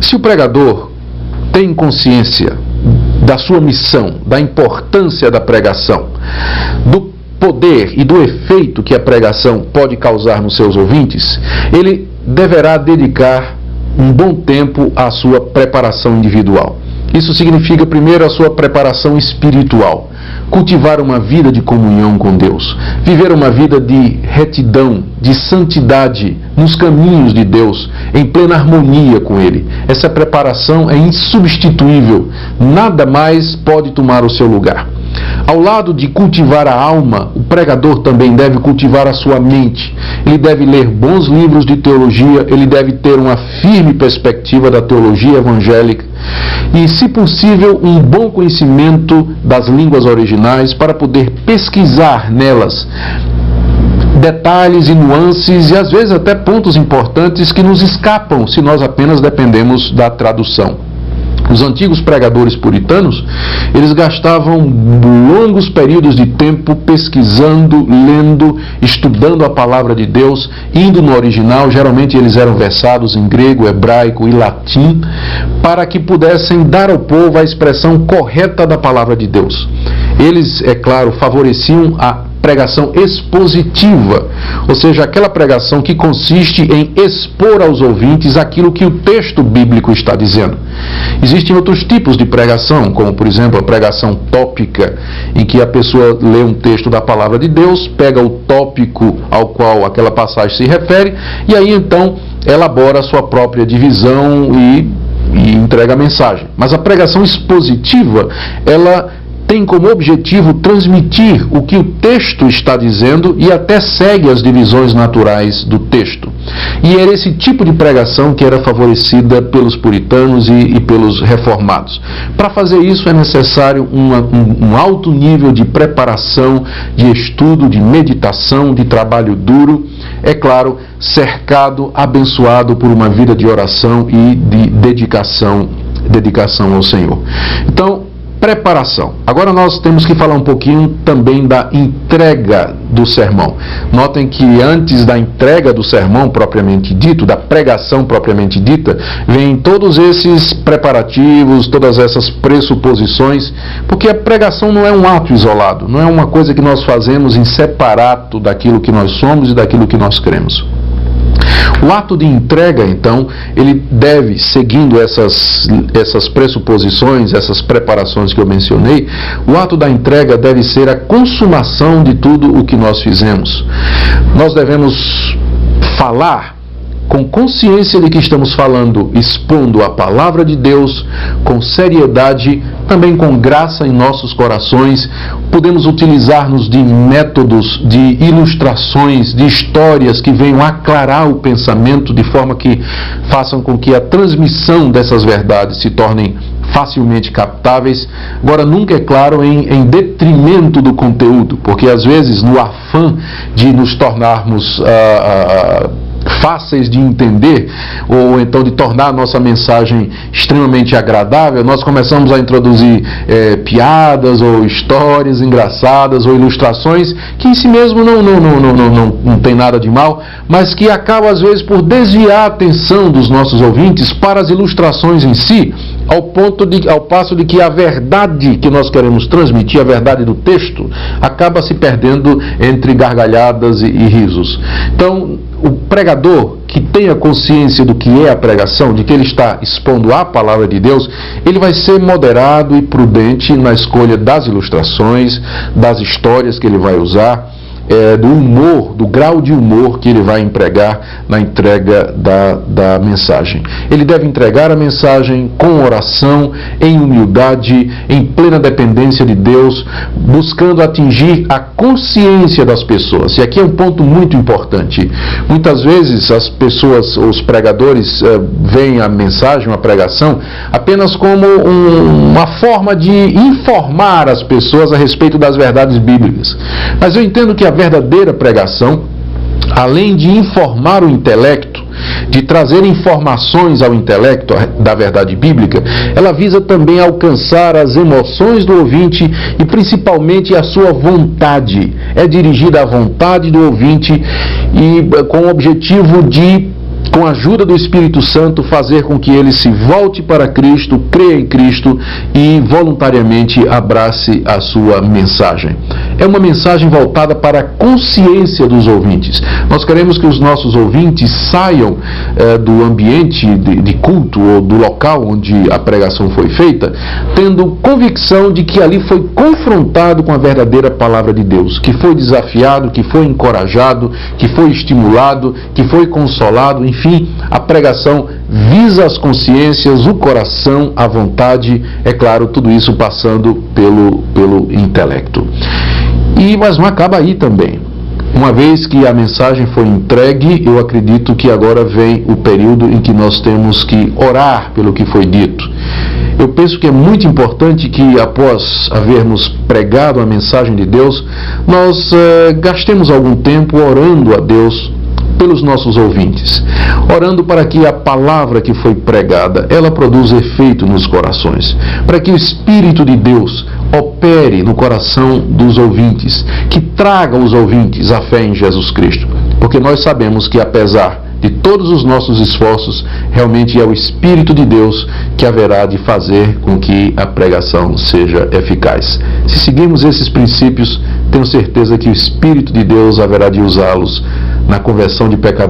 Se o pregador tem consciência da sua missão, da importância da pregação, do poder e do efeito que a pregação pode causar nos seus ouvintes, ele deverá dedicar um bom tempo à sua preparação individual. Isso significa, primeiro, a sua preparação espiritual. Cultivar uma vida de comunhão com Deus. Viver uma vida de retidão, de santidade nos caminhos de Deus, em plena harmonia com Ele. Essa preparação é insubstituível. Nada mais pode tomar o seu lugar. Ao lado de cultivar a alma, o pregador também deve cultivar a sua mente. Ele deve ler bons livros de teologia, ele deve ter uma firme perspectiva da teologia evangélica e, se possível, um bom conhecimento das línguas originais para poder pesquisar nelas detalhes e nuances e, às vezes, até pontos importantes que nos escapam se nós apenas dependemos da tradução. Os antigos pregadores puritanos, eles gastavam longos períodos de tempo pesquisando, lendo, estudando a palavra de Deus, indo no original. Geralmente eles eram versados em grego, hebraico e latim, para que pudessem dar ao povo a expressão correta da palavra de Deus. Eles, é claro, favoreciam a pregação expositiva, ou seja, aquela pregação que consiste em expor aos ouvintes aquilo que o texto bíblico está dizendo. Existem outros tipos de pregação, como, por exemplo, a pregação tópica, em que a pessoa lê um texto da palavra de Deus, pega o tópico ao qual aquela passagem se refere, e aí então elabora a sua própria divisão e entrega a mensagem. Mas a pregação expositiva, ela tem como objetivo transmitir o que o texto está dizendo e até segue as divisões naturais do texto. E era esse tipo de pregação que era favorecida pelos puritanos e pelos reformados. Para fazer isso é necessário um alto nível de preparação, de estudo, de meditação, de trabalho duro, é claro, cercado, abençoado por uma vida de oração e de dedicação ao Senhor. Então, preparação. Agora nós temos que falar um pouquinho também da entrega do sermão. Notem que antes da entrega do sermão propriamente dito, da pregação propriamente dita, vem todos esses preparativos, todas essas pressuposições, porque a pregação não é um ato isolado, não é uma coisa que nós fazemos em separado daquilo que nós somos e daquilo que nós cremos. O ato de entrega, então, ele deve, seguindo essas pressuposições, essas preparações que eu mencionei, o ato da entrega deve ser a consumação de tudo o que nós fizemos. Nós devemos falar com consciência de que estamos falando, expondo a palavra de Deus, com seriedade, também com graça em nossos corações. Podemos utilizar-nos de métodos, de ilustrações, de histórias que venham aclarar o pensamento de forma que façam com que a transmissão dessas verdades se tornem facilmente captáveis. Agora, nunca, é claro, em detrimento do conteúdo, porque às vezes no afã de nos tornarmos fáceis de entender, ou então de tornar a nossa mensagem extremamente agradável, nós começamos a introduzir piadas ou histórias engraçadas ou ilustrações que em si mesmo não tem nada de mal, mas que acabam às vezes por desviar a atenção dos nossos ouvintes para as ilustrações em si, ao passo de que a verdade que nós queremos transmitir, a verdade do texto, acaba se perdendo entre gargalhadas e risos. Então, o pregador que tenha consciência do que é a pregação, de que ele está expondo a palavra de Deus, ele vai ser moderado e prudente na escolha das ilustrações, das histórias que ele vai usar, do humor, do grau de humor que ele vai empregar na entrega da mensagem. Ele deve entregar a mensagem com oração, em humildade, em plena dependência de Deus, buscando atingir a consciência das pessoas. E aqui é um ponto muito importante. Muitas vezes as pessoas, os pregadores, veem a mensagem, a pregação, apenas como uma forma de informar as pessoas a respeito das verdades bíblicas. Mas eu entendo que a verdadeira pregação, além de informar o intelecto, de trazer informações ao intelecto da verdade bíblica, ela visa também alcançar as emoções do ouvinte e principalmente a sua vontade. É dirigida à vontade do ouvinte e com o objetivo de com a ajuda do Espírito Santo, fazer com que ele se volte para Cristo, creia em Cristo e voluntariamente abrace a sua mensagem. É uma mensagem voltada para a consciência dos ouvintes. Nós queremos que os nossos ouvintes saiam do ambiente de culto ou do local onde a pregação foi feita, tendo convicção de que ali foi confrontado com a verdadeira palavra de Deus, que foi desafiado, que foi encorajado, que foi estimulado, que foi consolado, enfim, a pregação visa as consciências, o coração, a vontade, é claro, tudo isso passando pelo intelecto. Mas não acaba aí também. Uma vez que a mensagem foi entregue, eu acredito que agora vem o período em que nós temos que orar pelo que foi dito. Eu penso que é muito importante que, após havermos pregado a mensagem de Deus, nós gastemos algum tempo orando a Deus pelos nossos ouvintes, orando para que a palavra que foi pregada, ela produza efeito nos corações, para que o Espírito de Deus opere no coração dos ouvintes, que traga aos ouvintes a fé em Jesus Cristo, porque nós sabemos que, apesar de todos os nossos esforços, realmente é o Espírito de Deus que haverá de fazer com que a pregação seja eficaz. Se seguirmos esses princípios, tenho certeza que o Espírito de Deus haverá de usá-los na conversão de pecadores